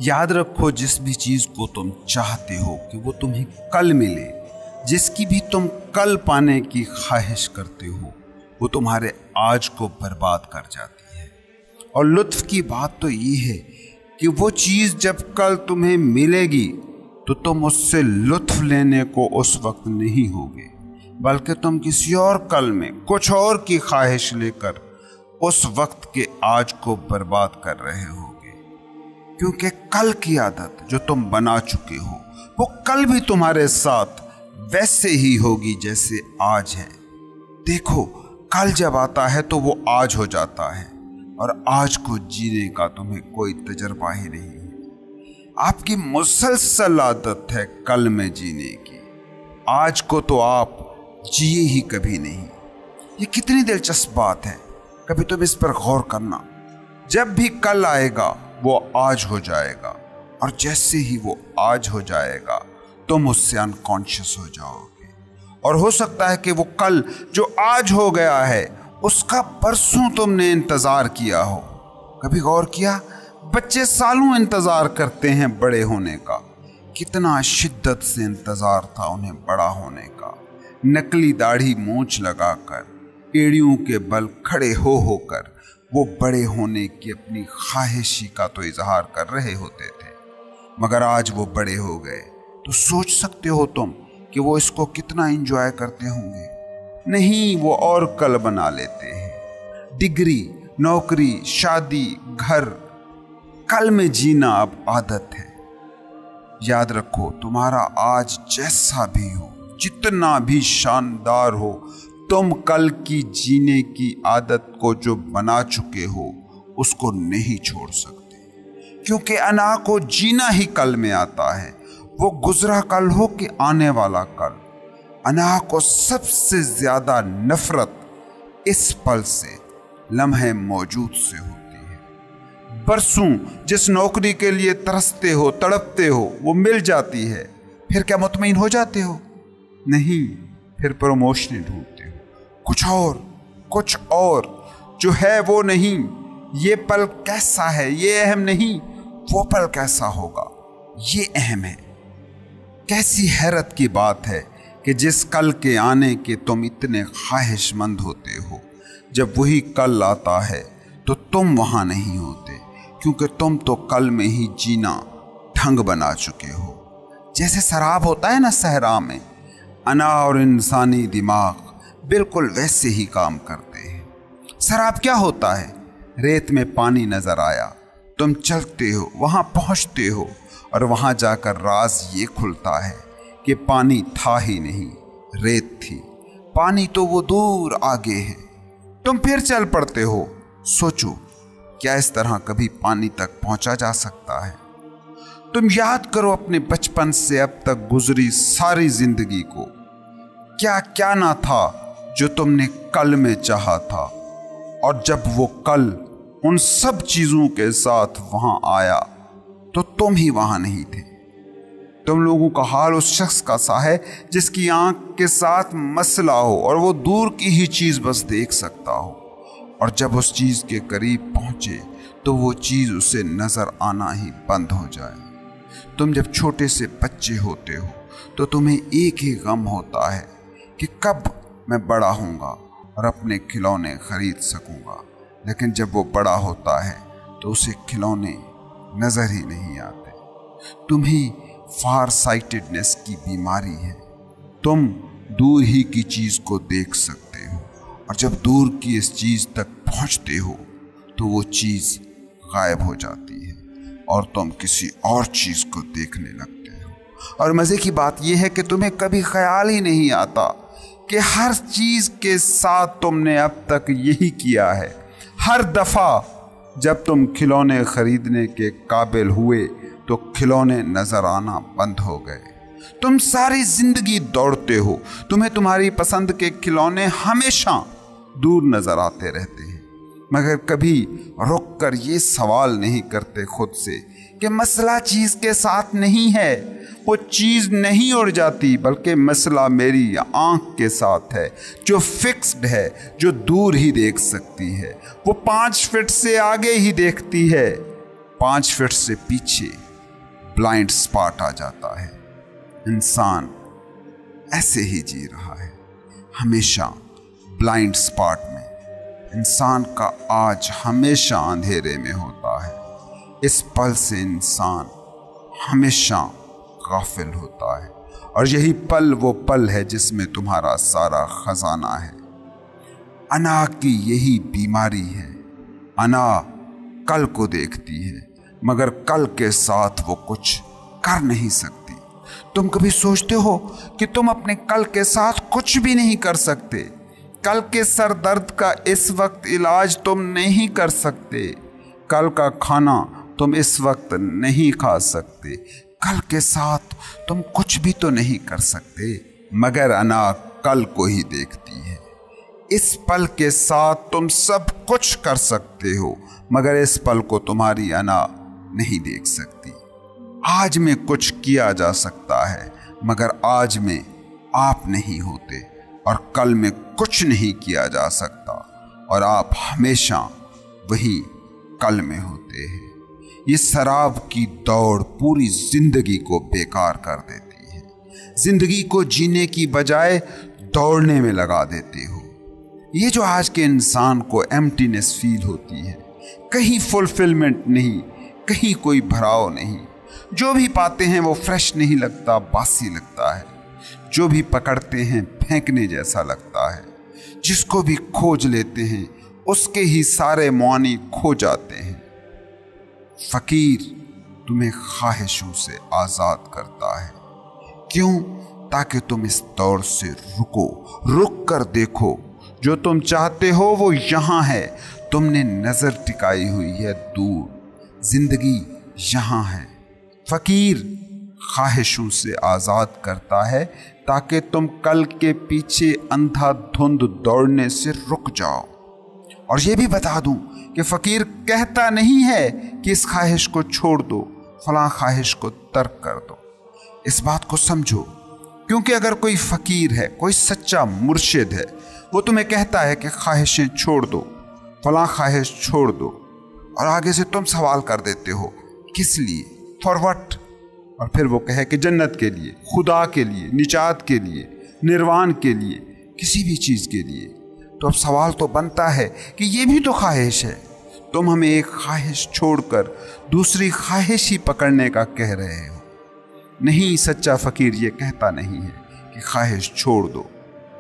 याद रखो, जिस भी चीज को तुम चाहते हो कि वो तुम्हें कल मिले, जिसकी भी तुम कल पाने की ख्वाहिश करते हो, वो तुम्हारे आज को बर्बाद कर जाती है। और लुत्फ की बात तो ये है कि वो चीज जब कल तुम्हें मिलेगी तो तुम उससे लुत्फ लेने को उस वक्त नहीं होगे, बल्कि तुम किसी और कल में कुछ और की ख्वाहिश लेकर उस वक्त के आज को बर्बाद कर रहे होगे। क्योंकि कल की आदत जो तुम बना चुके हो वो कल भी तुम्हारे साथ वैसे ही होगी जैसे आज है। देखो, कल जब आता है तो वो आज हो जाता है, और आज को जीने का तुम्हें कोई तजर्बा ही नहीं है। आपकी मुसलसल आदत है कल में जीने की, आज को तो आप जिए ही कभी नहीं। ये कितनी दिलचस्प बात है, कभी तुम इस पर गौर करना। जब भी कल आएगा वो आज हो जाएगा, और जैसे ही वो आज हो जाएगा तुम उससे अनकॉन्शियस हो जाओगे। और हो सकता है कि वो कल जो आज हो गया है उसका परसों तुमने इंतजार किया हो। कभी गौर किया, बच्चे सालों इंतजार करते हैं बड़े होने का, कितना शिद्दत से इंतजार था उन्हें बड़ा होने का। नकली दाढ़ी मूंछ लगाकर, एड़ियों के बल खड़े हो होकर वो बड़े होने की अपनी ख्वाहिशी का तो इजहार कर रहे होते थे। मगर आज वो बड़े हो गए तो सोच सकते हो तुम कि वो इसको कितना एंजॉय करते होंगे। नहीं, वो और कल बना लेते हैं। डिग्री, नौकरी, शादी, घर, कल में जीना अब आदत है। याद रखो, तुम्हारा आज जैसा भी हो, जितना भी शानदार हो, तुम कल की जीने की आदत को जो बना चुके हो उसको नहीं छोड़ सकते। क्योंकि अना को जीना ही कल में आता है, वो गुजरा कल हो कि आने वाला कल। अना को सबसे ज्यादा नफरत इस पल से, लम्हे मौजूद से होती है। बरसों जिस नौकरी के लिए तरसते हो, तड़पते हो, वो मिल जाती है, फिर क्या मुतमईन हो जाते हो? नहीं, फिर प्रमोशन ढूंढते हो, कुछ और जो है वो नहीं। ये पल कैसा है ये अहम नहीं, वो पल कैसा होगा ये अहम है। कैसी हैरत की बात है कि जिस कल के आने के तुम इतने ख्वाहिशमंद होते हो, जब वही कल आता है तो तुम वहां नहीं होते, क्योंकि तुम तो कल में ही जीना ढंग बना चुके हो। जैसे शराब होता है ना सहरा में, अना और इंसानी दिमाग बिल्कुल वैसे ही काम करते हैं। शराब क्या होता है? रेत में पानी नजर आया, तुम चलते हो, वहां पहुंचते हो, और वहां जाकर राज ये खुलता है कि पानी था ही नहीं, रेत थी। पानी तो वो दूर आगे है। तुम फिर चल पड़ते हो। सोचो, क्या इस तरह कभी पानी तक पहुंचा जा सकता है? तुम याद करो अपने बचपन से अब तक गुजरी सारी जिंदगी को, क्या क्या ना था जो तुमने कल में चाहा था, और जब वो कल उन सब चीजों के साथ वहां आया तो तुम ही वहां नहीं थे। तुम लोगों का हाल उस शख्स का सा है जिसकी आंख के साथ मसला हो और वो दूर की ही चीज बस देख सकता हो, और जब उस चीज के करीब पहुंचे तो वो चीज उसे नजर आना ही बंद हो जाए। तुम जब छोटे से बच्चे होते हो तो तुम्हें एक ही गम होता है कि कब मैं बड़ा होऊंगा और अपने खिलौने खरीद सकूंगा। लेकिन जब वो बड़ा होता है तो उसे खिलौने नजर ही नहीं आते। तुम्हें फार साइटेडनेस की बीमारी है। तुम दूर ही की चीज को देख सकते हो, और जब दूर की इस चीज तक पहुंचते हो तो वो चीज गायब हो जाती है और तुम किसी और चीज को देखने लगते हो। और मजे की बात यह है कि तुम्हें कभी ख्याल ही नहीं आता कि हर चीज के साथ तुमने अब तक यही किया है। हर दफा जब तुम खिलौने खरीदने के काबिल हुए तो खिलौने नजर आना बंद हो गए। तुम सारी जिंदगी दौड़ते हो, तुम्हें तुम्हारी पसंद के खिलौने हमेशा दूर नजर आते रहते हैं, मगर कभी रुक कर ये सवाल नहीं करते खुद से कि मसला चीज़ के साथ नहीं है, वो चीज़ नहीं उड़ जाती, बल्कि मसला मेरी आँख के साथ है जो फिक्स्ड है, जो दूर ही देख सकती है। वो 5 फीट से आगे ही देखती है, 5 फीट से पीछे ब्लाइंड स्पॉट आ जाता है। इंसान ऐसे ही जी रहा है, हमेशा ब्लाइंड स्पॉट में। इंसान का आज हमेशा अंधेरे में होता है। इस पल से इंसान हमेशा गाफिल होता है, और यही पल वो पल है जिसमें तुम्हारा सारा खजाना है। अना की यही बीमारी है। अना कल को देखती है, मगर कल के साथ वो कुछ कर नहीं सकती। तुम कभी सोचते हो कि तुम अपने कल के साथ कुछ भी नहीं कर सकते? कल के सर दर्द का इस वक्त इलाज तुम नहीं कर सकते। कल का खाना तुम इस वक्त नहीं खा सकते। कल के साथ तुम कुछ भी तो नहीं कर सकते, मगर अना कल को ही देखती है। इस पल के साथ तुम सब कुछ कर सकते हो, मगर इस पल को तुम्हारी अना नहीं देख सकती। आज में कुछ किया जा सकता है, मगर आज में आप नहीं होते, और कल में कुछ नहीं किया जा सकता, और आप हमेशा वही कल में होते हैं। ये शराब की दौड़ पूरी जिंदगी को बेकार कर देती है। जिंदगी को जीने की बजाय दौड़ने में लगा देते हो। ये जो आज के इंसान को एम्प्टीनेस फील होती है, कहीं फुलफिलमेंट नहीं, कहीं कोई भराव नहीं। जो भी पाते हैं वो फ्रेश नहीं लगता, बासी लगता है। जो भी पकड़ते हैं फेंकने जैसा लगता है। जिसको भी खोज लेते हैं उसके ही सारे मानी खो जाते हैं। फकीर तुम्हें ख्वाहिशों से आज़ाद करता है। क्यों? ताकि तुम इस दौर से रुक कर देखो। जो तुम चाहते हो वो यहाँ है, तुमने नज़र टिकाई हुई है दूर। जिंदगी यहाँ है। फकीर ख्वाहिशों से आज़ाद करता है ताकि तुम कल के पीछे अंधाधुंध दौड़ने से रुक जाओ। और ये भी बता दूं कि फ़कीर कहता नहीं है कि इस ख्वाहिश को छोड़ दो, फलां ख्वाहिश को तर्क कर दो। इस बात को समझो, क्योंकि अगर कोई फ़कीर है, कोई सच्चा मुर्शिद है, वो तुम्हें कहता है कि ख्वाहिशें छोड़ दो, फलां ख्वाहिश छोड़ दो, और आगे से तुम सवाल कर देते हो किस लिए, फॉर व्हाट? और फिर वो कहे कि जन्नत के लिए, खुदा के लिए, निजात के लिए, निर्वाण के लिए, किसी भी चीज़ के लिए। तो अब सवाल तो बनता है कि ये भी तो ख्वाहिश है। तुम हमें एक ख्वाहिश छोड़कर दूसरी ख्वाहिश ही पकड़ने का कह रहे हो। नहीं, सच्चा फ़कीर ये कहता नहीं है कि ख्वाहिश छोड़ दो,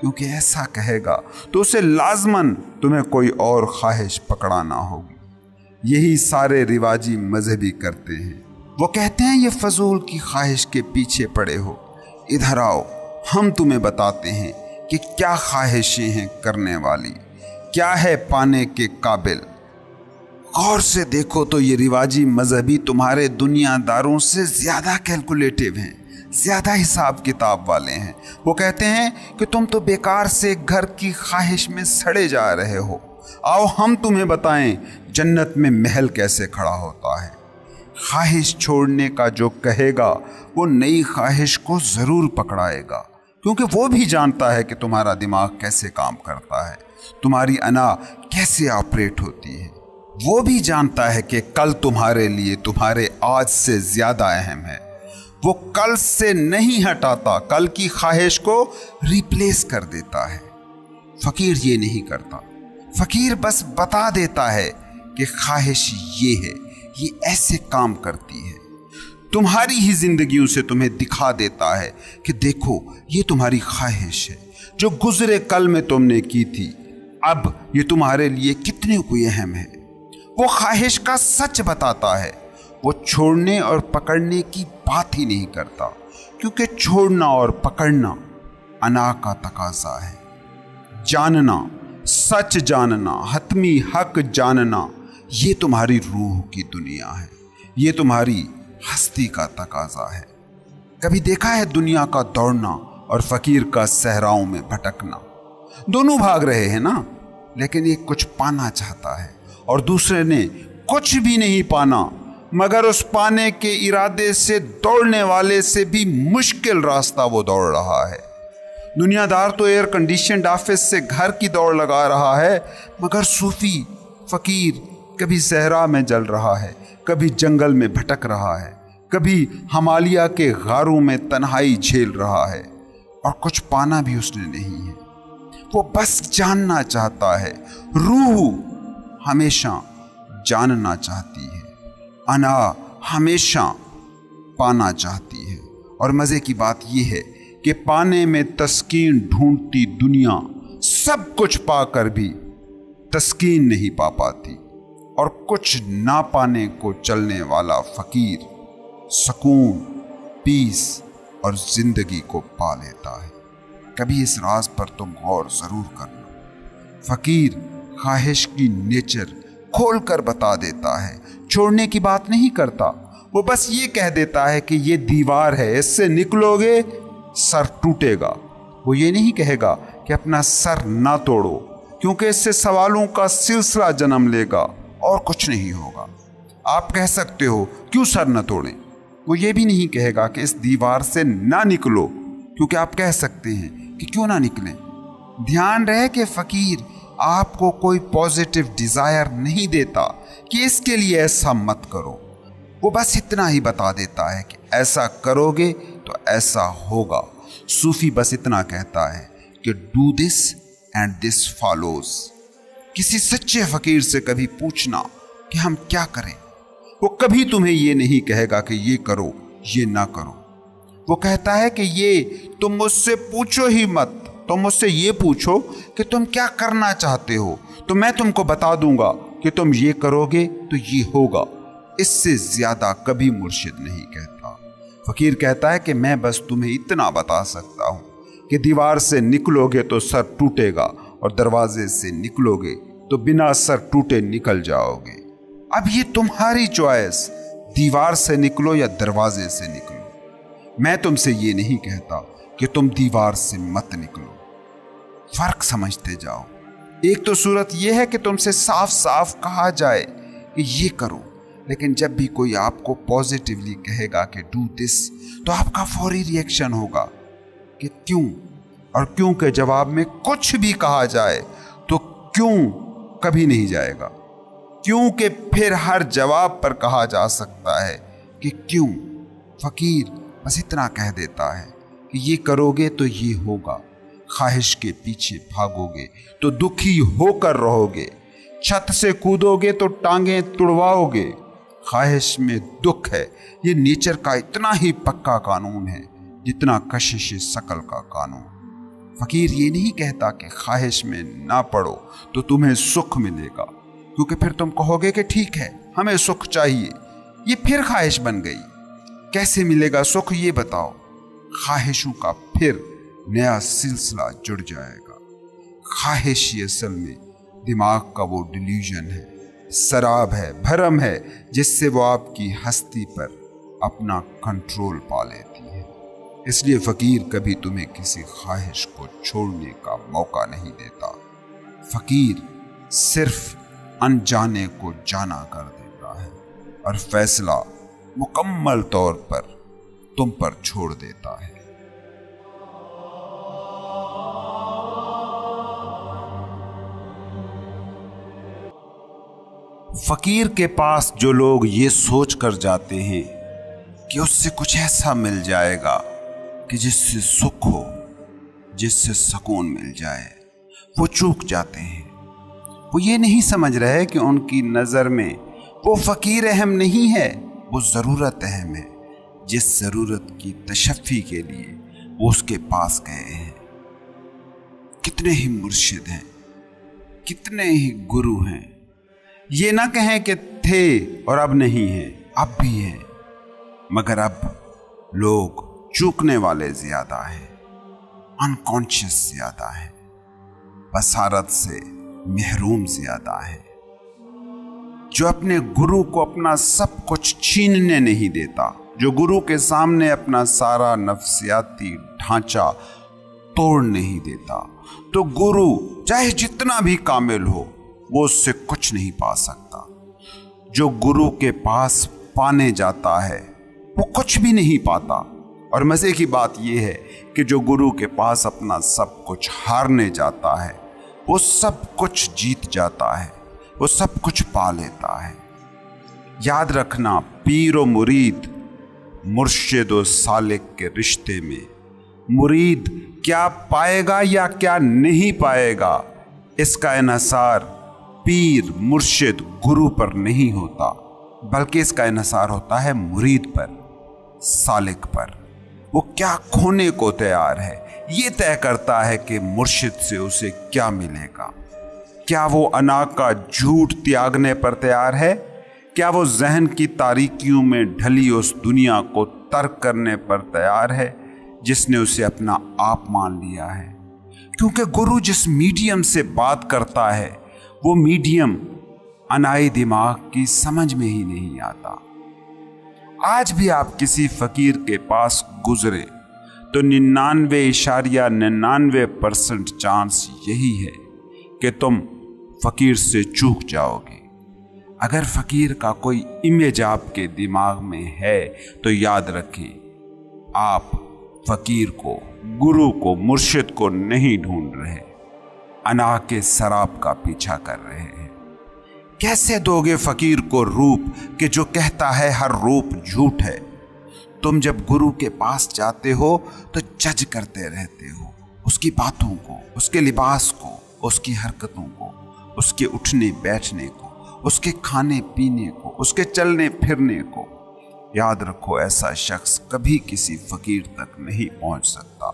क्योंकि ऐसा कहेगा तो उसे लाजमन तुम्हें कोई और ख्वाहिश पकड़ाना होगी। यही सारे रिवाजी मजहबी करते हैं। वो कहते हैं ये फजूल की ख्वाहिश के पीछे पड़े हो, इधर आओ, हम तुम्हें बताते हैं कि क्या ख्वाहिशें हैं करने वाली, क्या है पाने के काबिल। गौर से देखो तो ये रिवाजी मजहबी तुम्हारे दुनियादारों से ज़्यादा कैलकुलेटिव हैं, ज़्यादा हिसाब किताब वाले हैं। वो कहते हैं कि तुम तो बेकार से घर की ख्वाहिश में सड़े जा रहे हो। आओ हम तुम्हें बताएं जन्नत में महल कैसे खड़ा होता है। ख्वाहिश छोड़ने का जो कहेगा वो नई ख्वाहिश को ज़रूर पकड़ाएगा, क्योंकि वो भी जानता है कि तुम्हारा दिमाग कैसे काम करता है, तुम्हारी अना कैसे ऑपरेट होती है। वो भी जानता है कि कल तुम्हारे लिए तुम्हारे आज से ज़्यादा अहम है। वो कल से नहीं हटाता, कल की ख्वाहिश को रिप्लेस कर देता है। फ़कीर ये नहीं करता। फ़कीर बस बता देता है कि ख्वाहिश ये है, ये ऐसे काम करती है। तुम्हारी ही जिंदगियों से तुम्हें दिखा देता है कि देखो ये तुम्हारी ख्वाहिश है जो गुजरे कल में तुमने की थी, अब ये तुम्हारे लिए कितने कोई अहम है। वो ख्वाहिश का सच बताता है। वो छोड़ने और पकड़ने की बात ही नहीं करता, क्योंकि छोड़ना और पकड़ना अना का तकाजा है। जानना, सच जानना, हतमी हक जानना, ये तुम्हारी रूह की दुनिया है, ये तुम्हारी हस्ती का तकाजा है। कभी देखा है दुनिया का दौड़ना और फ़कीर का सहराओं में भटकना? दोनों भाग रहे हैं ना, लेकिन एक कुछ पाना चाहता है और दूसरे ने कुछ भी नहीं पाना, मगर उस पाने के इरादे से दौड़ने वाले से भी मुश्किल रास्ता वो दौड़ रहा है। दुनियादार तो एयर कंडीशनड ऑफिस से घर की दौड़ लगा रहा है, मगर सूफी फकीर कभी सहरा में जल रहा है, कभी जंगल में भटक रहा है, कभी हिमालय के गारों में तन्हाई झेल रहा है, और कुछ पाना भी उसने नहीं है। वो बस जानना चाहता है। रूह हमेशा जानना चाहती है, अना हमेशा पाना चाहती है। और मजे की बात यह है कि पाने में तस्कीन ढूंढती दुनिया सब कुछ पाकर भी तस्कीन नहीं पा पाती, और कुछ ना पाने को चलने वाला फकीर सुकून, पीस और जिंदगी को पा लेता है। कभी इस राज पर तुम गौर जरूर करना। फकीर ख्वाहिश की नेचर खोल कर बता देता है, छोड़ने की बात नहीं करता। वो बस ये कह देता है कि ये दीवार है, इससे निकलोगे सर टूटेगा। वो ये नहीं कहेगा कि अपना सर ना तोड़ो, क्योंकि इससे सवालों का सिलसिला जन्म लेगा और कुछ नहीं होगा। आप कह सकते हो क्यों सर न तोड़ें। वो ये भी नहीं कहेगा कि इस दीवार से ना निकलो, क्योंकि आप कह सकते हैं कि क्यों ना निकलें। ध्यान रहे कि फकीर आपको कोई पॉजिटिव डिजायर नहीं देता कि इसके लिए ऐसा मत करो। वो बस इतना ही बता देता है कि ऐसा करोगे तो ऐसा होगा। सूफी बस इतना कहता है कि do this and this follows. किसी सच्चे फकीर से कभी पूछना कि हम क्या करें, वो कभी तुम्हें ये नहीं कहेगा कि ये करो ये ना करो। वो कहता है कि ये तुम मुझसे पूछो ही मत, तुम मुझसे ये पूछो कि तुम क्या करना चाहते हो, तो मैं तुमको बता दूंगा कि तुम ये करोगे तो ये होगा। इससे ज्यादा कभी मुर्शिद नहीं कहता। फकीर कहता है कि मैं बस तुम्हें इतना बता सकता हूं कि दीवार से निकलोगे तो सर टूटेगा, और दरवाजे से निकलोगे तो बिना सर टूटे निकल जाओगे। अब ये तुम्हारी चॉइस, दीवार से निकलो या दरवाजे से निकलो। मैं तुमसे ये नहीं कहता कि तुम दीवार से मत निकलो। फर्क समझते जाओ। एक तो सूरत यह है कि तुमसे साफ साफ कहा जाए कि ये करो, लेकिन जब भी कोई आपको पॉजिटिवली कहेगा कि डू दिस, तो आपका फौरी रिएक्शन होगा कि क्यों, और क्यों के जवाब में कुछ भी कहा जाए तो क्यों कभी नहीं जाएगा। क्यों के फिर हर जवाब पर कहा जा सकता है कि क्यों। फकीर बस इतना कह देता है कि ये करोगे तो ये होगा, ख्वाहिश के पीछे भागोगे तो दुखी होकर रहोगे, छत से कूदोगे तो टांगें तुड़वाओगे। ख्वाहिश में दुख है, ये नेचर का इतना ही पक्का कानून है जितना कशिश शकल का कानून। फकीर ये नहीं कहता कि ख्वाहिश में ना पड़ो तो तुम्हें सुख मिलेगा, क्योंकि फिर तुम कहोगे कि ठीक है हमें सुख चाहिए, ये फिर ख्वाहिश बन गई। कैसे मिलेगा सुख ये बताओ। ख्वाहिशों का फिर नया सिलसिला जुड़ जाएगा। ख्वाहिश ये असल में दिमाग का वो डिल्यूजन है, शराब है, भरम है, जिससे वो आपकी हस्ती पर अपना कंट्रोल पा लेती है। इसलिए फकीर कभी तुम्हें किसी ख्वाहिश को छोड़ने का मौका नहीं देता। फकीर सिर्फ अनजाने को जाना कर देता है और फैसला मुकम्मल तौर पर तुम पर छोड़ देता है। फकीर के पास जो लोग ये सोच कर जाते हैं कि उससे कुछ ऐसा मिल जाएगा कि जिससे सुख हो, जिससे सुकून मिल जाए, वो चूक जाते हैं। वो ये नहीं समझ रहे कि उनकी नज़र में वो फकीर अहम नहीं है, वो ज़रूरत अहम है, जिस ज़रूरत की तशफ़ी के लिए वो उसके पास गए हैं। कितने ही मुर्शिद हैं, कितने ही गुरु हैं, ये ना कहें कि थे और अब नहीं हैं, अब भी हैं, मगर अब लोग चूकने वाले ज़्यादा हैं, अनकॉन्शियस ज़्यादा हैं, बसारत से महरूम ज़्यादा हैं। जो अपने गुरु को अपना सब कुछ छीनने नहीं देता, जो गुरु के सामने अपना सारा नफ्सियाती ढांचा तोड़ नहीं देता, तो गुरु चाहे जितना भी कामिल हो वो उससे कुछ नहीं पा सकता। जो गुरु के पास पाने जाता है वो कुछ भी नहीं पाता। और मज़े की बात यह है कि जो गुरु के पास अपना सब कुछ हारने जाता है वो सब कुछ जीत जाता है, वो सब कुछ पा लेता है। याद रखना, पीर और मुरीद, मुर्शिद और सालिक के रिश्ते में मुरीद क्या पाएगा या क्या नहीं पाएगा, इसका इन्हिसार पीर, मुर्शिद, गुरु पर नहीं होता, बल्कि इसका इन्हिसार होता है मुरीद पर, सालिक पर। वो क्या खोने को तैयार है ये तय करता है कि मुर्शिद से उसे क्या मिलेगा। क्या वो अना का झूठ त्यागने पर तैयार है? क्या वो जहन की तारीकियों में ढली उस दुनिया को तर्क करने पर तैयार है जिसने उसे अपना आप मान लिया है? क्योंकि गुरु जिस मीडियम से बात करता है वो मीडियम अनाई दिमाग की समझ में ही नहीं आता। आज भी आप किसी फकीर के पास गुजरे तो 99.99% चांस यही है कि तुम फकीर से चूक जाओगे। अगर फकीर का कोई इमेज आपके दिमाग में है तो याद रखें, आप फकीर को, गुरु को, मुर्शिद को नहीं ढूंढ रहे, अना के शराब का पीछा कर रहे हैं। कैसे दोगे फकीर को रूप कि जो कहता है हर रूप झूठ है? तुम जब गुरु के पास जाते हो तो जज करते रहते हो उसकी बातों को, उसके लिबास को, उसकी हरकतों को, उसके उठने बैठने को, उसके खाने पीने को, उसके चलने फिरने को। याद रखो, ऐसा शख्स कभी किसी फकीर तक नहीं पहुंच सकता,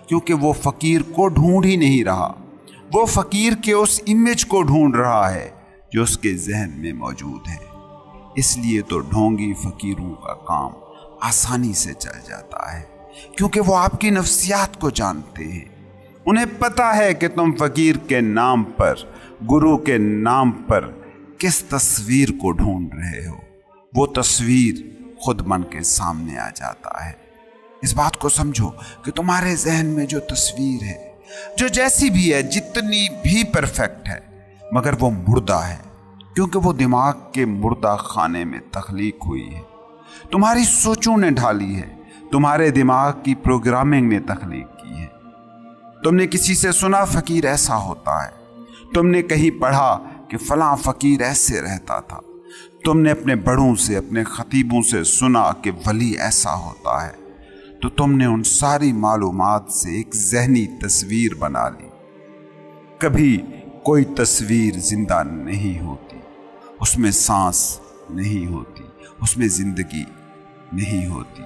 क्योंकि वो फकीर को ढूंढ ही नहीं रहा, वो फकीर के उस इमेज को ढूंढ रहा है जो उसके जहन में मौजूद है। इसलिए तो ढोंगी फकीरों का काम आसानी से चल जाता है, क्योंकि वो आपकी नफ्सियात को जानते हैं। उन्हें पता है कि तुम फकीर के नाम पर, गुरु के नाम पर किस तस्वीर को ढूंढ रहे हो। वो तस्वीर खुद मन के सामने आ जाता है। इस बात को समझो कि तुम्हारे जहन में जो तस्वीर है, जो जैसी भी है, जितनी भी परफेक्ट है, मगर वो मुर्दा है, क्योंकि वो दिमाग के मुर्दा खाने में तख्लीक हुई है। तुम्हारी सोचों ने ढाली है, तुम्हारे दिमाग की प्रोग्रामिंग ने तख्लीक की है। तुमने किसी से सुना फकीर ऐसा होता है, तुमने कहीं पढ़ा कि फलां फकीर ऐसे रहता था, तुमने अपने बड़ों से, अपने खतीबों से सुना कि वली ऐसा होता है, तो तुमने उन सारी मालूमात से एक जहनी तस्वीर बना ली। कभी कोई तस्वीर जिंदा नहीं होती, उसमें सांस नहीं होती, उसमें जिंदगी नहीं होती।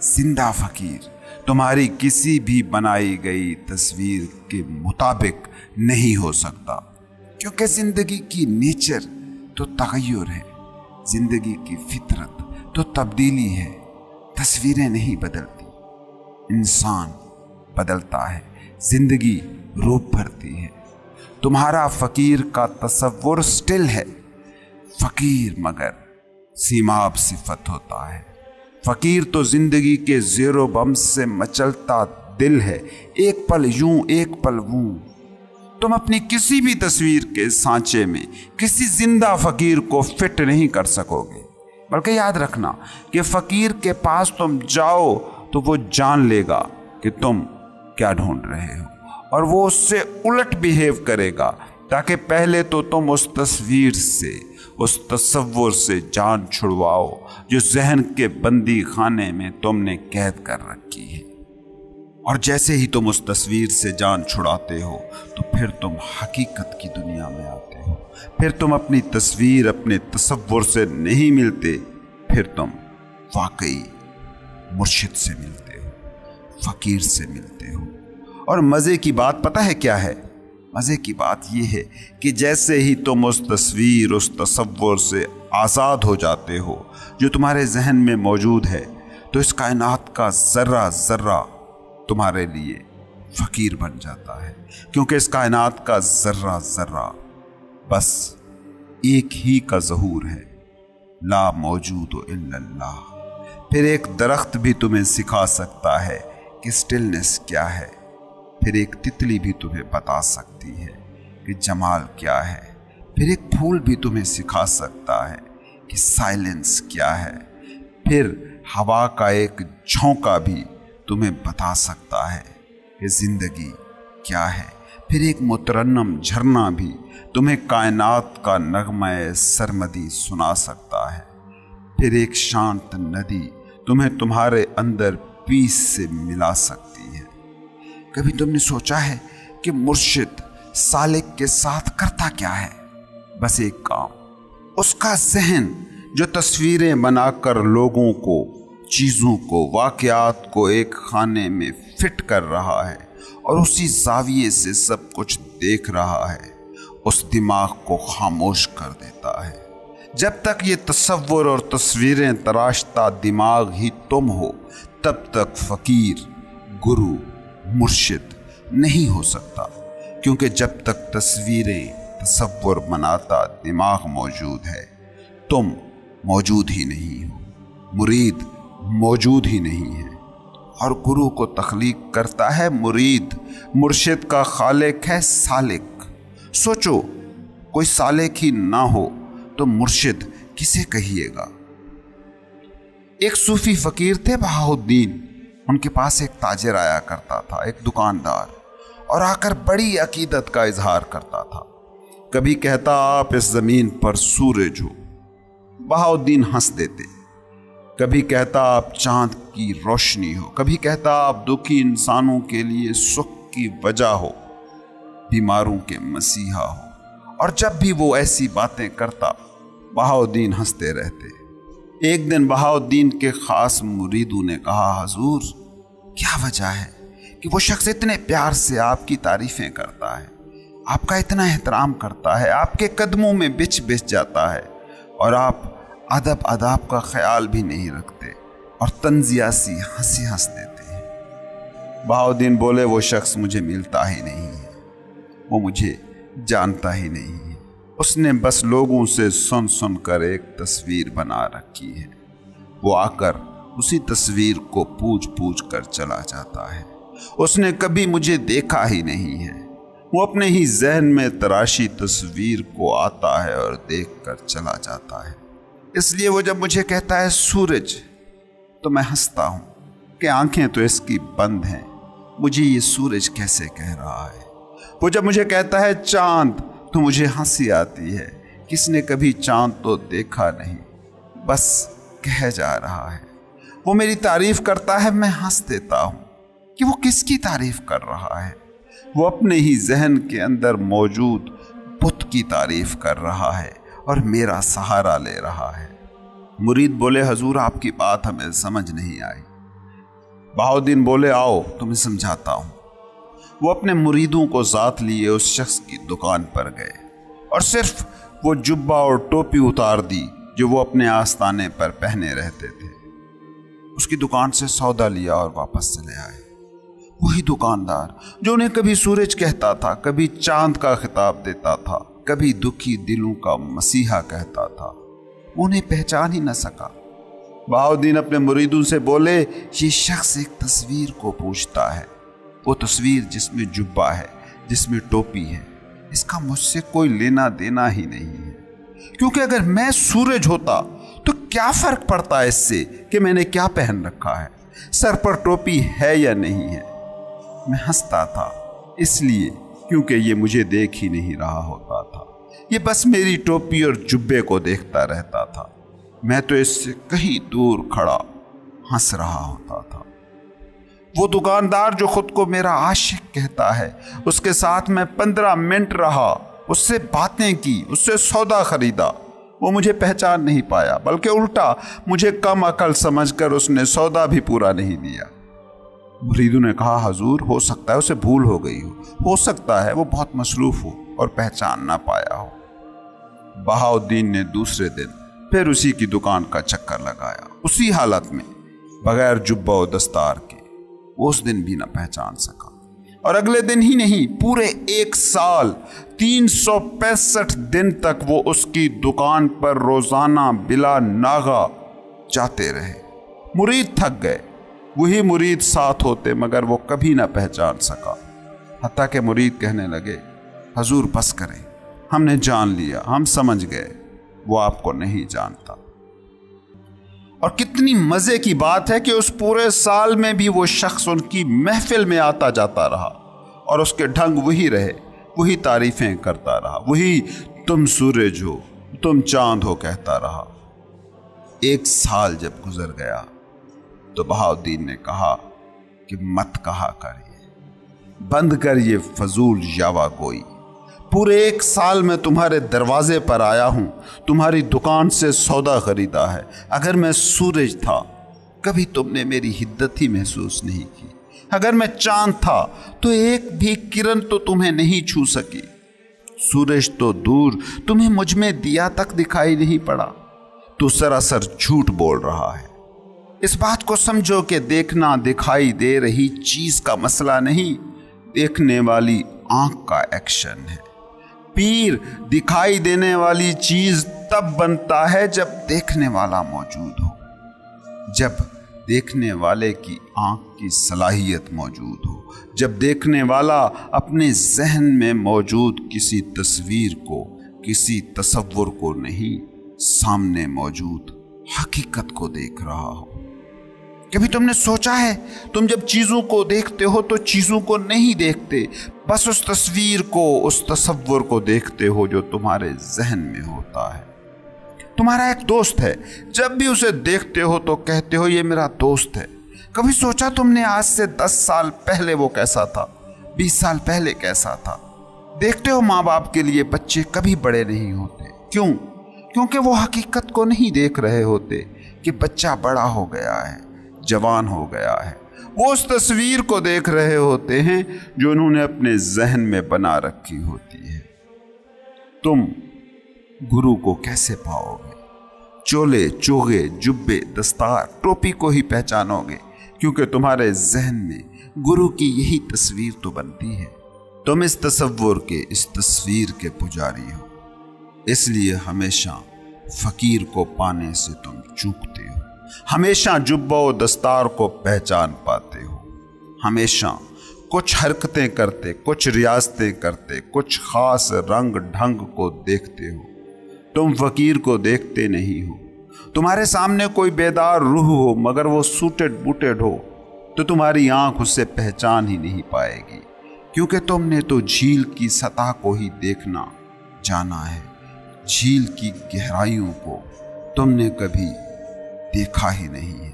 जिंदा फकीर तुम्हारी किसी भी बनाई गई तस्वीर के मुताबिक नहीं हो सकता, क्योंकि जिंदगी की नेचर तो तगय्युर है, जिंदगी की फितरत तो तब्दीली है। तस्वीरें नहीं बदलती, इंसान बदलता है, जिंदगी रूप भरती है। तुम्हारा फकीर का तसव्वुर स्टिल है फकीर, मगर सीमाब सिफत होता है। फकीर तो जिंदगी के ज़ेरो बम से मचलता दिल है, एक पल यूं एक पल वूं। तुम अपनी किसी भी तस्वीर के सांचे में किसी जिंदा फकीर को फिट नहीं कर सकोगे। बल्कि याद रखना कि फकीर के पास तुम जाओ तो वो जान लेगा कि तुम क्या ढूंढ रहे हो, और वो उससे उलट बिहेव करेगा, ताकि पहले तो तुम उस तस्वीर से, उस तसव्वुर से जान छुड़वाओ जो जहन के बंदी खाने में तुमने कैद कर रखी है। और जैसे ही तुम उस तस्वीर से जान छुड़ाते हो तो फिर तुम हकीकत की दुनिया में आते हो। फिर तुम अपनी तस्वीर, अपने तसव्वुर से नहीं मिलते, फिर तुम वाकई मुर्शिद से मिलते हो, फकीर से मिलते हो। और मज़े की बात पता है क्या है? मज़े की बात यह है कि जैसे ही तुम उस तस्वीर, उस तसव्वुर से आज़ाद हो जाते हो जो तुम्हारे जहन में मौजूद है, तो इस कायनात का ज़र्रा ज़र्रा तुम्हारे लिए फ़कीर बन जाता है, क्योंकि इस कायनात का ज़र्रा ज़र्रा बस एक ही का ज़हूर है, ला मौजूद इल्लल्लाह। फिर एक दरख्त भी तुम्हें सिखा सकता है कि स्टिलनेस क्या है, फिर एक तितली भी तुम्हें बता सकती है कि जमाल क्या है, फिर एक फूल भी तुम्हें सिखा सकता है कि साइलेंस क्या है। फिर हवा का एक झोंका भी तुम्हें बता सकता है कि जिंदगी क्या है। फिर एक मुतरन्नम झरना भी तुम्हें कायनात का नगमा सरमदी सुना सकता है। फिर एक शांत नदी तुम्हें तुम्हारे अंदर पीस से मिला सकती है। कभी तुमने सोचा है कि मुर्शिद सालिक के साथ करता क्या है? बस एक काम, उसका ज़हन जो तस्वीरें बनाकर लोगों को, चीज़ों को, वाक़यात को एक खाने में फिट कर रहा है और उसी ज़ाविये से सब कुछ देख रहा है, उस दिमाग को खामोश कर देता है। जब तक ये तसव्वुर और तस्वीरें तराशता दिमाग ही तुम हो, तब तक फ़कीर, गुरु, मुर्शिद नहीं हो सकता, क्योंकि जब तक तस्वीरें, तसव्वुर बनाता दिमाग मौजूद है, तुम मौजूद ही नहीं हो, मुरीद मौजूद ही नहीं है। और गुरु को तख्लीक करता है मुरीद, मुर्शिद का खालिक है सालिक। सोचो, कोई सालिक ही ना हो तो मुर्शिद किसे कहिएगा? एक सूफी फकीर थे बहाउद्दीन। उनके पास एक ताजिर आया करता था, एक दुकानदार, और आकर बड़ी अकीदत का इजहार करता था। कभी कहता, आप इस जमीन पर सूरज हो, बहाउद्दीन हंस देते। कभी कहता, आप चांद की रोशनी हो। कभी कहता, आप दुखी इंसानों के लिए सुख की वजह हो, बीमारों के मसीहा हो। और जब भी वो ऐसी बातें करता, बहाउद्दीन हंसते रहते। एक दिन बहाउद्दीन के खास मुरीदों ने कहा, हजूर, क्या वजह है कि वो शख्स इतने प्यार से आपकी तारीफें करता है, आपका इतना एहतराम करता है, आपके कदमों में बिछ जाता है, और आप अदब आदाब का ख्याल भी नहीं रखते और तंजिया सी हंसी हंस देते हैं। बहाउद्दीन बोले, वो शख्स मुझे मिलता ही नहीं है, वो मुझे जानता ही नहीं है, उसने बस लोगों से सुन सुन कर एक तस्वीर बना रखी है। वो आकर उसी तस्वीर को पूछ पूछ कर चला जाता है। उसने कभी मुझे देखा ही नहीं है। वो अपने ही जहन में तराशी तस्वीर को आता है और देख कर चला जाता है। इसलिए वो जब मुझे कहता है सूरज, तो मैं हंसता हूँ कि आंखें तो इसकी बंद हैं, मुझे ये सूरज कैसे कह रहा है। वो जब मुझे कहता है चांद, तो मुझे हंसी आती है, किसने कभी चांद तो देखा नहीं, बस कह जा रहा है। वो मेरी तारीफ करता है, मैं हंस देता हूँ कि वो किसकी तारीफ कर रहा है। वो अपने ही जहन के अंदर मौजूद बुत की तारीफ कर रहा है और मेरा सहारा ले रहा है। मुरीद बोले, हजूर, आपकी बात हमें समझ नहीं आई। बहाउद्दीन बोले, आओ तुम्हें समझाता हूँ। वो अपने मुरीदों को साथ लिए उस शख्स की दुकान पर गए और सिर्फ वो जुब्बा और टोपी उतार दी जो वो अपने आस्ताने पर पहने रहते थे। उसकी दुकान से सौदा लिया और वापस चले आए। वही दुकानदार जो उन्हें कभी सूरज कहता था, कभी चांद का खिताब देता था, कभी दुखी दिलों का मसीहा कहता था, उन्हें पहचान ही न सका। बहाउद्दीन अपने मुरीदों से बोले, ये शख्स एक तस्वीर को पूछता है, वो तस्वीर जिसमें जुब्बा है, जिसमें टोपी है, इसका मुझसे कोई लेना देना ही नहीं है। क्योंकि अगर मैं सूरज होता तो क्या फर्क पड़ता है इससे कि मैंने क्या पहन रखा है, सर पर टोपी है या नहीं है। मैं हंसता था इसलिए क्योंकि ये मुझे देख ही नहीं रहा होता था, ये बस मेरी टोपी और जुब्बे को देखता रहता था। मैं तो इससे कहीं दूर खड़ा हंस रहा होता था। वो दुकानदार जो खुद को मेरा आशिक कहता है, उसके साथ मैं 15 मिनट रहा, उससे बातें की, उससे सौदा खरीदा, वो मुझे पहचान नहीं पाया, बल्कि उल्टा मुझे कम अकल समझकर उसने सौदा भी पूरा नहीं दिया। मुरीदों ने कहा, हजूर, हो सकता है उसे भूल हो गई हो सकता है वो बहुत मसरूफ हो और पहचान ना पाया हो। बहाउद्दीन ने दूसरे दिन फिर उसी की दुकान का चक्कर लगाया, उसी हालत में, बगैर जुब्बा और दस्तार के। वो उस दिन भी ना पहचान सका और अगले दिन ही नहीं, पूरे 1 साल 365 दिन तक वो उसकी दुकान पर रोजाना बिला नागा जाते रहे। मुरीद थक गए, वही मुरीद साथ होते मगर वो कभी ना पहचान सका। हत्ता के मुरीद कहने लगे, हजूर बस करें, हमने जान लिया, हम समझ गए, वो आपको नहीं जानता। اور کتنی مزے کی بات ہے کہ اس پورے سال میں بھی وہ شخص ان کی محفل میں آتا جاتا رہا اور اس کے ڈھنگ وہی رہے، وہی تعریفیں کرتا رہا، وہی تم سورج ہو، تم چاند ہو کہتا رہا۔ 1 سال جب گزر گیا تو بہاؤالدین نے کہا کہ مت کہا کر، بند کر یہ فضول یاوہ گوئی۔ پورے 1 سال میں تمہارے دروازے پر آیا ہوں، تمہاری دکان سے سودا خریدا ہے۔ اگر میں سورج تھا کبھی تم نے میری حدت ہی محسوس نہیں کی، اگر میں چاند تھا تو ایک بھی کرن تو تمہیں نہیں چھو سکی، سورج تو دور تمہیں مجھ میں دیا تک دکھائی نہیں پڑا۔ تو سراسر جھوٹ بول رہا ہے۔ اس بات کو سمجھو کہ دیکھنا دکھائی دے رہی چیز کا مسئلہ نہیں، دیکھنے والی آنکھ کا ایکشن ہے۔ پیر دکھائی دینے والی چیز تب بنتا ہے جب دیکھنے والا موجود ہو، جب دیکھنے والے کی آنکھ کی صلاحیت موجود ہو، جب دیکھنے والا اپنے ذہن میں موجود کسی تصویر کو، کسی تصور کو نہیں، سامنے موجود حقیقت کو دیکھ رہا ہو۔ کبھی تم نے سوچا ہے تم جب چیزوں کو دیکھتے ہو تو چیزوں کو نہیں دیکھتے، بس اس تصویر کو، اس تصور کو دیکھتے ہو جو تمہارے ذہن میں ہوتا ہے۔ تمہارا ایک دوست ہے، جب بھی اسے دیکھتے ہو تو کہتے ہو یہ میرا دوست ہے۔ کبھی سوچا تم نے آج سے 10 سال پہلے وہ کیسا تھا، 20 سال پہلے کیسا تھا؟ دیکھتے ہو ماں باپ کے لیے بچے کبھی بڑے نہیں ہوتے، کیوں؟ کیونکہ وہ حقیقت کو نہیں دیکھ رہے ہوتے کہ بچہ بڑا ہو گیا ہے، جوان ہو گیا ہے۔ وہ اس تصویر کو دیکھ رہے ہوتے ہیں جو انہوں نے اپنے ذہن میں بنا رکھی ہوتی ہے۔ تم گرو کو کیسے پاؤ گے؟ چولے، چوغے، جبے، دستار، ٹوپی کو ہی پہچانو گے، کیونکہ تمہارے ذہن میں گرو کی یہی تصویر تو بنتی ہے۔ تم اس تصور کے، اس تصویر کے پجاری ہو، اس لیے ہمیشہ فقیر کو پانے سے تم چوکتے ہو، ہمیشہ جبہ و دستار کو پہچان پاتے ہو، ہمیشہ کچھ حرکتیں کرتے، کچھ ریاستیں کرتے، کچھ خاص رنگ ڈھنگ کو دیکھتے ہو۔ تم فقیر کو دیکھتے نہیں ہو۔ تمہارے سامنے کوئی بیدار روح ہو مگر وہ سوٹڈ بوٹڈ ہو تو تمہاری آنکھ اسے پہچان ہی نہیں پائے گی، کیونکہ تم نے تو جھیل کی سطح کو ہی دیکھنا جانا ہے، جھیل کی گہرائیوں کو تم نے کبھی دیکھا ہی نہیں ہے۔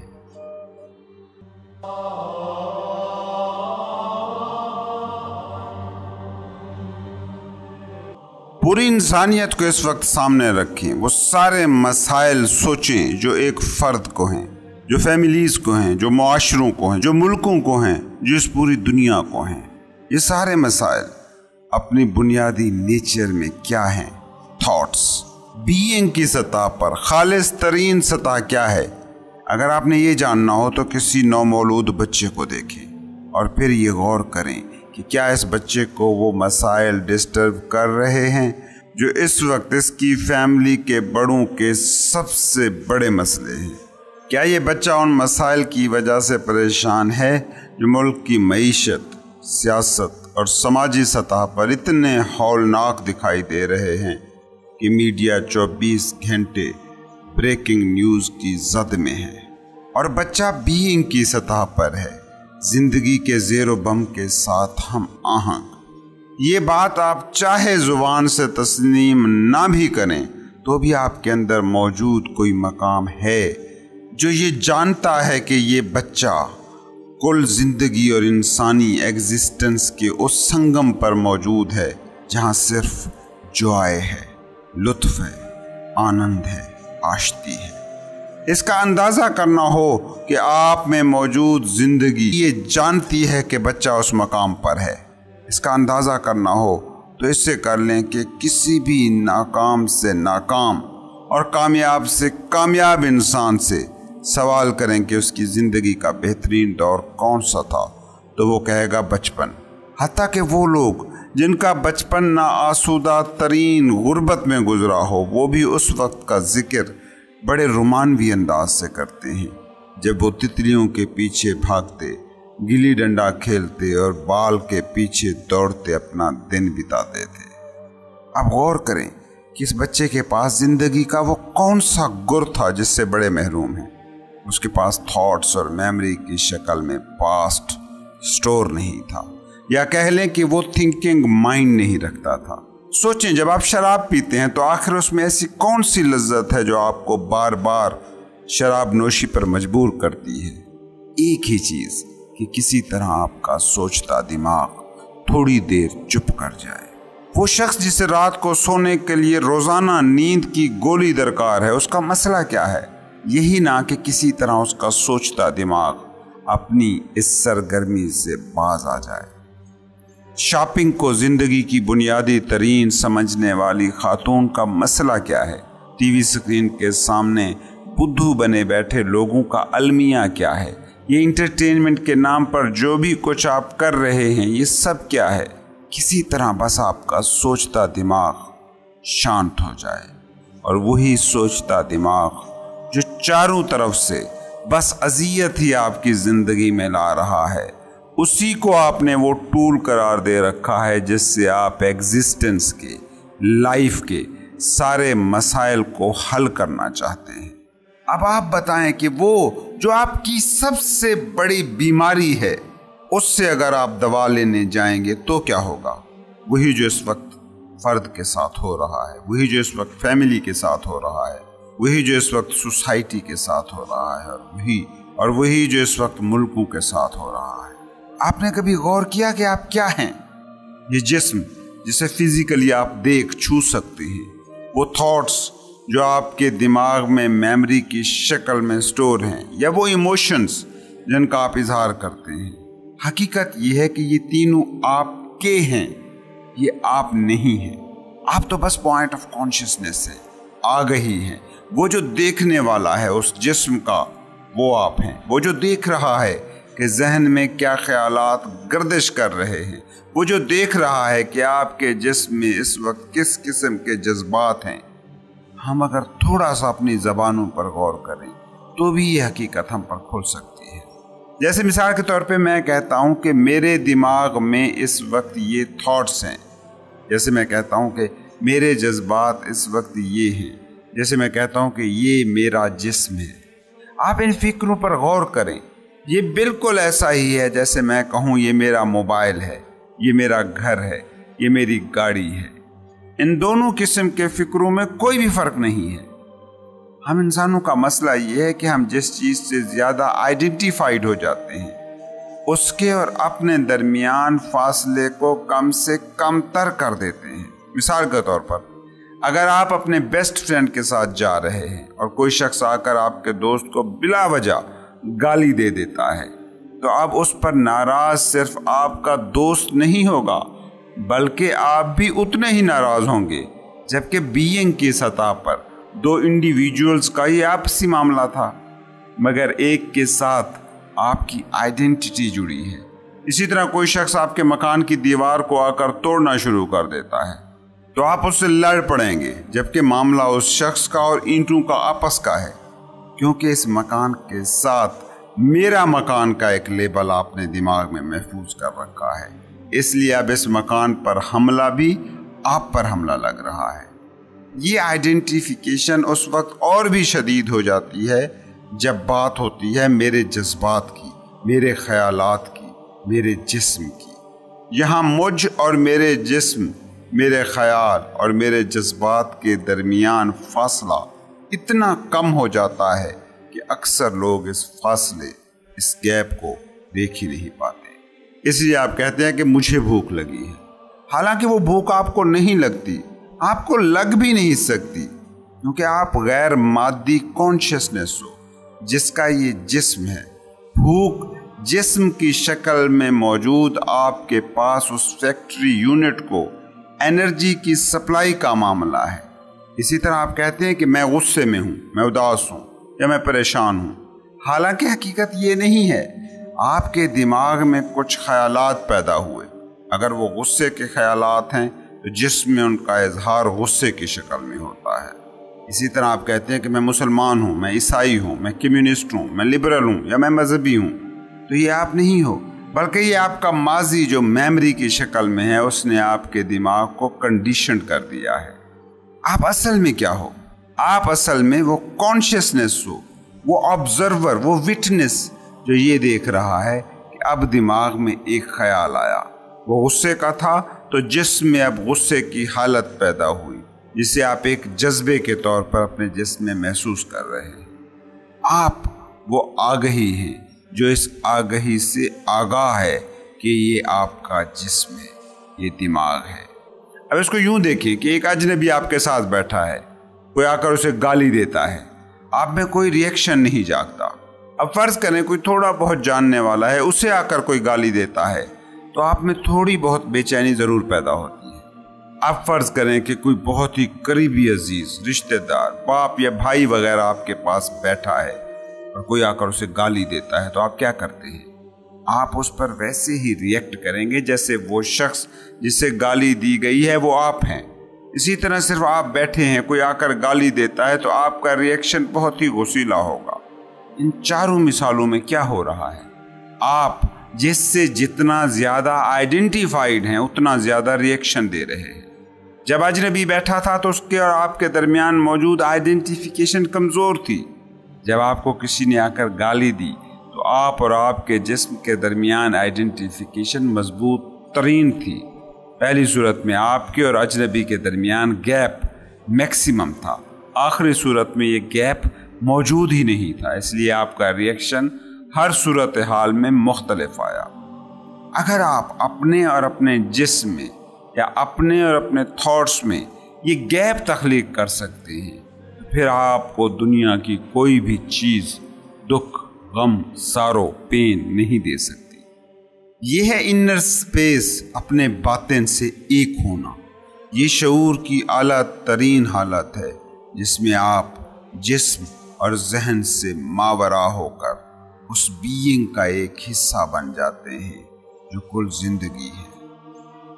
پوری انسانیت کو اس وقت سامنے رکھیں، وہ سارے مسائل سوچیں جو ایک فرد کو ہیں، جو فیملیز کو ہیں، جو معاشروں کو ہیں، جو ملکوں کو ہیں، جو اس پوری دنیا کو ہیں۔ یہ سارے مسائل اپنی بنیادی نیچر میں کیا ہیں؟ تھاٹس، بینگ کی سطح پر خالص ترین سطح کیا ہے؟ اگر آپ نے یہ جاننا ہو تو کسی نومولود بچے کو دیکھیں اور پھر یہ غور کریں کہ کیا اس بچے کو وہ مسائل ڈسٹرب کر رہے ہیں جو اس وقت اس کی فیملی کے بڑوں کے سب سے بڑے مسئلے ہیں۔ کیا یہ بچہ ان مسائل کی وجہ سے پریشان ہے جو ملک کی معیشت، سیاست اور سماجی سطح پر اتنے ہولناک دکھائی دے رہے ہیں کہ میڈیا 24 گھنٹے بریکنگ نیوز کی زد میں ہے؟ اور بچہ بینگ کی سطح پر ہے، زندگی کے زیر و بم کے ساتھ ہم آہنگ۔ یہ بات آپ چاہے زبان سے تسلیم نہ بھی کریں تو بھی آپ کے اندر موجود کوئی مقام ہے جو یہ جانتا ہے کہ یہ بچہ کل زندگی اور انسانی ایگزسٹنس کے اس سنگم پر موجود ہے جہاں صرف جوائے ہے، لطف ہے، آنند ہے، آشتی ہے۔ اس کا اندازہ کرنا ہو کہ آپ میں موجود زندگی یہ جانتی ہے کہ بچہ اس مقام پر ہے۔ اس کا اندازہ کرنا ہو تو اس سے کر لیں کہ کسی بھی ناکام سے ناکام اور کامیاب سے کامیاب انسان سے سوال کریں کہ اس کی زندگی کا بہترین دور کون سا تھا تو وہ کہے گا بچپن۔ حتیٰ کہ وہ لوگ جن کا بچپن نا آسودہ ترین غربت میں گزرا ہو وہ بھی اس وقت کا ذکر بڑے رومانوی انداز سے کرتے ہیں جب وہ تتلیوں کے پیچھے بھاگتے، گلی ڈنڈا کھیلتے اور بال کے پیچھے دوڑتے اپنا دن بتاتے تھے۔ اب غور کریں کہ اس بچے کے پاس زندگی کا وہ کون سا گر تھا جس سے بڑے محروم ہیں۔ اس کے پاس تھاٹس اور میموری کی شکل میں پاسٹ سٹور نہیں تھا، یا کہہ لیں کہ وہ تھنکنگ مائنڈ نہیں رکھتا تھا۔ سوچیں، جب آپ شراب پیتے ہیں تو آخر اس میں ایسی کون سی لذت ہے جو آپ کو بار بار شراب نوشی پر مجبور کرتی ہے؟ ایک ہی چیز کہ کسی طرح آپ کا سوچتا دماغ تھوڑی دیر چپ کر جائے۔ وہ شخص جسے رات کو سونے کے لیے روزانہ نیند کی گولی درکار ہے، اس کا مسئلہ کیا ہے؟ یہی نہ کہ کسی طرح اس کا سوچتا دماغ اپنی اس سرگرمی سے باز آ جائے۔ شاپنگ کو زندگی کی بنیادی ترین سمجھنے والی خاتون کا مسئلہ کیا ہے؟ ٹی وی اسکرین کے سامنے بدھو بنے بیٹھے لوگوں کا المیہ کیا ہے؟ یہ انٹرٹینمنٹ کے نام پر جو بھی کچھ آپ کر رہے ہیں، یہ سب کیا ہے؟ کسی طرح بس آپ کا سوچتا دماغ شانت ہو جائے، اور وہی سوچتا دماغ جو چاروں طرف سے بس اذیت ہی آپ کی زندگی میں لا رہا ہے، اسی کو آپ نے وہ ٹول قرار دے رکھا ہے جس سے آپ ایگزسٹنس کے، لائف کے سارے مسائل کو حل کرنا چاہتے ہیں۔ اب آپ بتائیں کہ وہ جو آپ کی سب سے بڑی بیماری ہے، اس سے اگر آپ دوا لینے جائیں گے تو کیا ہوگا؟ وہی جو اس وقت فرد کے ساتھ ہو رہا ہے، وہی جو اس وقت فیملی کے ساتھ ہو رہا ہے، وہی جو اس وقت سوسائٹی کے ساتھ ہو رہا ہے، اور وہی جو اس وقت ملکوں کے ساتھ ہو رہا ہے۔ آپ نے کبھی غور کیا کہ آپ کیا ہیں؟ یہ جسم جسے فزیکلی آپ دیکھ چھو سکتے ہیں، وہ تھاٹس جو آپ کے دماغ میں میموری کی شکل میں سٹور ہیں، یا وہ ایموشنز جن کا آپ اظہار کرتے ہیں، حقیقت یہ ہے کہ یہ تینوں آپ کے ہیں، یہ آپ نہیں ہیں۔ آپ تو بس پوائنٹ آف کانشیسنس سے آگہی ہیں۔ وہ جو دیکھنے والا ہے اس جسم کا، وہ آپ ہیں۔ وہ جو دیکھ رہا ہے کہ ذہن میں کیا خیالات گردش کر رہے ہیں، وہ جو دیکھ رہا ہے کہ آپ کے جسم میں اس وقت کس قسم کے جذبات ہیں۔ ہم اگر تھوڑا سا اپنی زبانوں پر غور کریں تو بھی یہ حقیقت ہم پر کھل سکتی ہے۔ جیسے مثال کے طور پہ میں کہتا ہوں کہ میرے دماغ میں اس وقت یہ تھاٹس ہیں، جیسے میں کہتا ہوں کہ میرے جذبات اس وقت یہ ہیں، جیسے میں کہتا ہوں کہ یہ میرا جسم ہے۔ آپ ان فکروں پر غور کریں، یہ بالکل ایسا ہی ہے جیسے میں کہوں یہ میرا موبائل ہے، یہ میرا گھر ہے، یہ میری گاڑی ہے۔ ان دونوں قسم کے فکروں میں کوئی بھی فرق نہیں ہے۔ ہم انسانوں کا مسئلہ یہ ہے کہ ہم جس چیز سے زیادہ آئیڈینٹیفائڈ ہو جاتے ہیں، اس کے اور اپنے درمیان فاصلے کو کم سے کم تر کر دیتے ہیں۔ مثال کے طور پر، اگر آپ اپنے بیسٹ فرینڈ کے ساتھ جا رہے ہیں اور کوئی شخص آ کر آپ کے دوست کو بلا وجہ گالی دے دیتا ہے، تو اب اس پر ناراض صرف آپ کا دوست نہیں ہوگا، بلکہ آپ بھی اتنے ہی ناراض ہوں گے، جبکہ بینگ کی سطح پر دو انڈیویجولز کا یہ آپسی معاملہ تھا، مگر ایک کے ساتھ آپ کی آئیڈینٹی جڑی ہے۔ اسی طرح کوئی شخص آپ کے مکان کی دیوار کو آ کر توڑنا شروع کر دیتا ہے تو آپ اس سے لڑ پڑیں گے، جبکہ معاملہ اس شخص کا اور اینٹوں کا آپس کا ہے، کیونکہ اس مکان کے ساتھ میرا مکان کا ایک لیبل آپ نے دماغ میں محفوظ کر رکھا ہے۔ اس لیے اب اس مکان پر حملہ بھی آپ پر حملہ لگ رہا ہے۔ یہ آئیڈینٹیفیکیشن اس وقت اور بھی شدید ہو جاتی ہے جب بات ہوتی ہے میرے جذبات کی، میرے خیالات کی، میرے جسم کی۔ یہاں مجھ اور میرے جسم، میرے خیال اور میرے جذبات کے درمیان فاصلہ اتنا کم ہو جاتا ہے کہ اکثر لوگ اس فاصلے، اس گیپ کو دیکھ ہی نہیں پاتے۔ اس لیے آپ کہتے ہیں کہ مجھے بھوک لگی ہے، حالانکہ وہ بھوک آپ کو نہیں لگتی، آپ کو لگ بھی نہیں سکتی، کیونکہ آپ غیر مادی کانشیسنس ہو جس کا یہ جسم ہے۔ بھوک جسم کی شکل میں موجود آپ کے پاس اس فیکٹری یونٹ کو انرجی کی سپلائی کا معاملہ ہے۔ اسی طرح آپ کہتے ہیں کہ میں غصے میں ہوں، میں اداس ہوں یا میں پریشان ہوں، حالانکہ حقیقت یہ نہیں ہے۔ آپ کے دماغ میں کچھ خیالات پیدا ہوئے، اگر وہ غصے کے خیالات ہیں تو جسم میں ان کا اظہار غصے کی شکل میں ہوتا ہے۔ اسی طرح آپ کہتے ہیں کہ میں مسلمان ہوں، میں عیسائی ہوں، میں کمیونسٹ ہوں، میں لبرل ہوں یا میں مذہبی ہوں، تو یہ آپ نہیں ہو، بلکہ یہ آپ کا ماضی جو میموری کی شکل میں ہے، اس نے آپ کے دماغ کو کنڈیشن کر دیا ہے۔ آپ اصل میں کیا ہو؟ آپ اصل میں وہ کانشیسنس ہو وہ آبزرور، وہ وٹنس جو یہ دیکھ رہا ہے کہ اب دماغ میں ایک خیال آیا، وہ غصے کا تھا تو جسم میں اب غصے کی حالت پیدا ہوئی جسے آپ ایک جذبے کے طور پر اپنے جسم میں محسوس کر رہے ہیں۔ آپ وہ آگہی ہیں جو اس آگہی سے آگاہ ہے کہ یہ آپ کا جسم ہے، یہ دماغ ہے۔ اب اس کو یوں دیکھیں کہ ایک اجنبی آپ کے ساتھ بیٹھا ہے، کوئی آ کر اسے گالی دیتا ہے، آپ میں کوئی ری ایکشن نہیں جاگتا۔ اب فرض کریں کوئی تھوڑا بہت جاننے والا ہے، اسے آ کر کوئی گالی دیتا ہے تو آپ میں تھوڑی بہت بے چینی ضرور پیدا ہوتی ہے۔ اب فرض کریں کہ کوئی بہت ہی قریبی عزیز، رشتہ دار، باپ یا بھائی وغیرہ آپ کے پاس بیٹھا ہے اور کوئی آ کر اسے گالی دیتا ہے تو آپ کیا کرتے ہیں؟ آپ اس پر ویسے ہی ریئیکٹ کریں گے جیسے وہ شخص جسے گالی دی گئی ہے وہ آپ ہیں۔ اسی طرح صرف آپ بیٹھے ہیں، کوئی آ کر گالی دیتا ہے تو آپ کا ریئیکشن بہت ہی غصیلا ہوگا۔ ان چاروں مثالوں میں کیا ہو رہا ہے؟ آپ جس سے جتنا زیادہ آئیڈینٹیفائڈ ہیں اتنا زیادہ ریئیکشن دے رہے ہیں۔ جب اجنبی بیٹھا تھا تو اس کے اور آپ کے درمیان موجود آئیڈینٹیفیکیشن کمزور تھی۔ جب آپ کو کسی نے آ کر گالی دی تو آپ اور آپ کے جسم کے درمیان آئیڈینٹیفیکیشن مضبوط ترین تھی۔ پہلی صورت میں آپ کے اور اجنبی کے درمیان گیپ میکسیمم تھا، آخری صورت میں یہ گیپ موجود ہی نہیں تھا، اس لیے آپ کا ریئیکشن ہر صورتحال میں مختلف آیا۔ اگر آپ اپنے اور اپنے جسم میں یا اپنے اور اپنے تھاٹس میں یہ گیپ تخلیق کر سکتے ہیں تو پھر آپ کو دنیا کی کوئی بھی چیز دکھ، غم، سارو، پین نہیں دے سکتی۔ یہ ہے انر سپیس، اپنے باطن سے ایک ہونا۔ یہ شعور کی اعلیٰ ترین حالت ہے جس میں آپ جسم اور ذہن سے ماورا ہو کر اس بینگ کا ایک حصہ بن جاتے ہیں جو کل زندگی ہے۔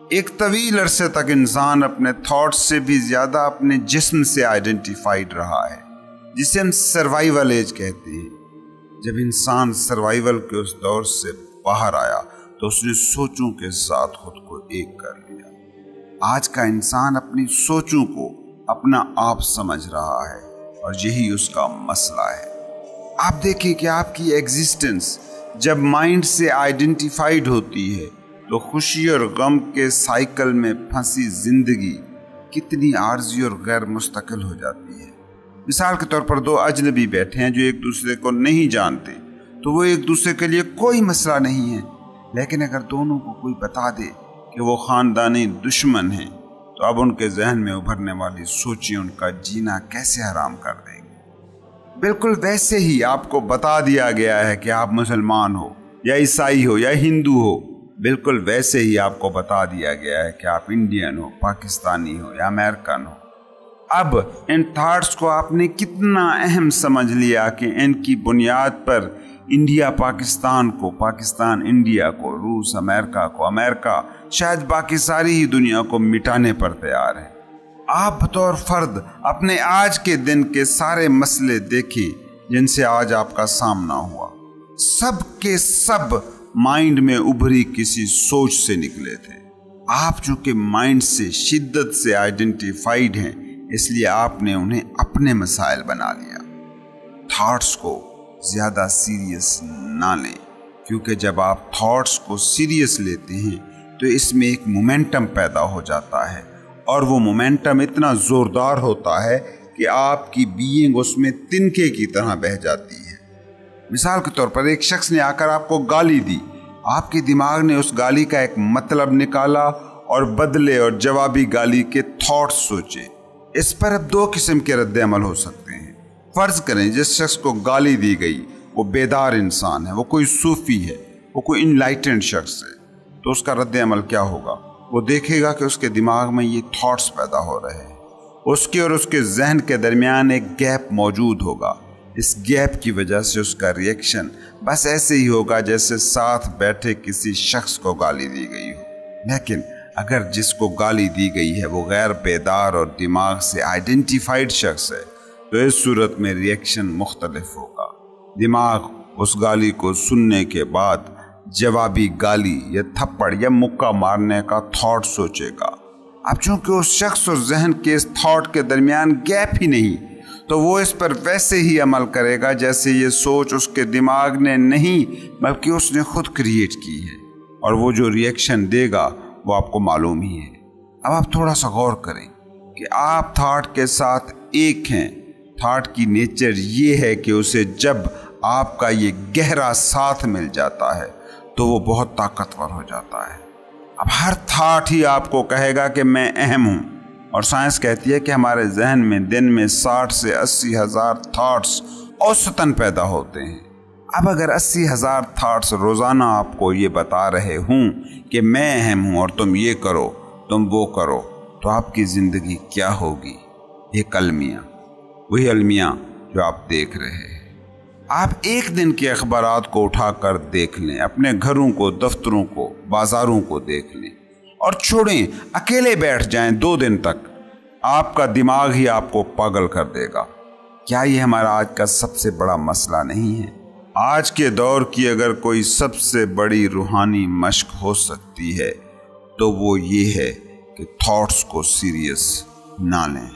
ایک طویل عرصے تک انسان اپنے تھاٹس سے بھی زیادہ اپنے جسم سے آئیڈینٹیفائڈ رہا ہے، جسے ہم سروائیول ایج کہتے ہیں۔ جب انسان سروائیول کے اس دور سے باہر آیا تو اس نے سوچوں کے ساتھ خود کو ایک کر لیا۔ آج کا انسان اپنی سوچوں کو اپنا آپ سمجھ رہا ہے اور یہی اس کا مسئلہ ہے۔ آپ دیکھیں کہ آپ کی ایگزسٹنس جب مائنڈ سے آئیڈینٹیفائڈ ہوتی ہے تو خوشی اور غم کے سائیکل میں پھنسی زندگی کتنی عارضی اور غیر مستقل ہو جاتی ہے۔ مثال کے طور پر دو اجنبی بیٹھے ہیں جو ایک دوسرے کو نہیں جانتے تو وہ ایک دوسرے کے لیے کوئی مسئلہ نہیں ہے، لیکن اگر دونوں کو کوئی بتا دے کہ وہ خاندانی دشمن ہیں تو اب ان کے ذہن میں ابھرنے والی سوچیں ان کا جینا کیسے حرام کر دیں گے۔ بالکل ویسے ہی آپ کو بتا دیا گیا ہے کہ آپ مسلمان ہو یا عیسائی ہو یا ہندو ہو، بالکل ویسے ہی آپ کو بتا دیا گیا ہے کہ آپ انڈین ہو، پاکستانی ہو یا امریکن ہو۔ اب ان تھاٹس کو آپ نے کتنا اہم سمجھ لیا کہ ان کی بنیاد پر انڈیا پاکستان کو، پاکستان انڈیا کو، روس امریکہ کو، امریکہ شاید باقی ساری ہی دنیا کو مٹانے پر تیار ہے۔ آپ بطور فرد اپنے آج کے دن کے سارے مسئلے دیکھیں جن سے آج آپ کا سامنا ہوا، سب کے سب مائنڈ میں ابھری کسی سوچ سے نکلے تھے۔ آپ چونکہ مائنڈ سے شدت سے آئیڈینٹیفائڈ ہیں اس لیے آپ نے انہیں اپنے مسائل بنا لیا۔ تھاٹس کو زیادہ سیریس نہ لیں، کیونکہ جب آپ تھاٹس کو سیریس لیتے ہیں تو اس میں ایک مومنٹم پیدا ہو جاتا ہے اور وہ مومنٹم اتنا زوردار ہوتا ہے کہ آپ کی بینگ اس میں تنکے کی طرح بہہ جاتی ہے۔ مثال کے طور پر ایک شخص نے آ کر آپ کو گالی دی، آپ کے دماغ نے اس گالی کا ایک مطلب نکالا اور بدلے اور جوابی گالی کے تھاٹس سوچے۔ اس پر اب دو قسم کے رد عمل ہو سکتے ہیں۔ فرض کریں جس شخص کو گالی دی گئی وہ بیدار انسان ہے، وہ کوئی صوفی ہے، وہ کوئی انلائٹنڈ شخص ہے، تو اس کا رد عمل کیا ہوگا؟ وہ دیکھے گا کہ اس کے دماغ میں یہ تھاٹس پیدا ہو رہے ہیں، اس کے اور اس کے ذہن کے درمیان ایک گیپ موجود ہوگا۔ اس گیپ کی وجہ سے اس کا ریئیکشن بس ایسے ہی ہوگا جیسے ساتھ بیٹھے کسی شخص کو گالی دی گئی ہو۔ لیکن اگر جس کو گالی دی گئی ہے وہ غیر بیدار اور دماغ سے آئیڈینٹیفائڈ شخص ہے تو اس صورت میں ریئیکشن مختلف ہوگا۔ دماغ اس گالی کو سننے کے بعد جوابی گالی یا تھپڑ یا مکہ مارنے کا تھاٹ سوچے گا۔ اب چونکہ اس شخص اور ذہن کے اس تھاٹ کے درمیان گیپ ہی نہیں तो वो इस पर वैसे ही अमल करेगा जैसे ये सोच उसके दिमाग ने नहीं बल्कि उसने खुद क्रिएट की है, और वो जो रिएक्शन देगा वो आपको मालूम ही है। अब आप थोड़ा सा गौर करें कि आप थॉट के साथ एक हैं। थॉट की नेचर ये है कि उसे जब आपका ये गहरा साथ मिल जाता है तो वो बहुत ताकतवर हो जाता है। अब हर थॉट ही आपको कहेगा कि मैं अहम हूँ, और साइंस कहती है कि हमारे जहन में दिन में 60 से 80 हज़ार थॉट्स औसतन पैदा होते हैं। अब अगर 80 हज़ार थॉट्स रोज़ाना आपको ये बता रहे हूँ कि मैं अहम हूँ और तुम ये करो, तुम वो करो, तो आपकी ज़िंदगी क्या होगी? एक अलमिया, वही अलमिया जो आप देख रहे हैं। आप एक दिन के अखबारात को उठाकर देख लें, अपने घरों को, दफ्तरों को, बाजारों को देख लें और छोड़ें, अकेले बैठ जाएं 2 दिन तक, आपका दिमाग ही आपको पागल कर देगा। क्या ये हमारा आज का सबसे बड़ा मसला नहीं है? आज के दौर की अगर कोई सबसे बड़ी रूहानी मश्क हो सकती है तो वो ये है कि थॉट्स को सीरियस ना लें।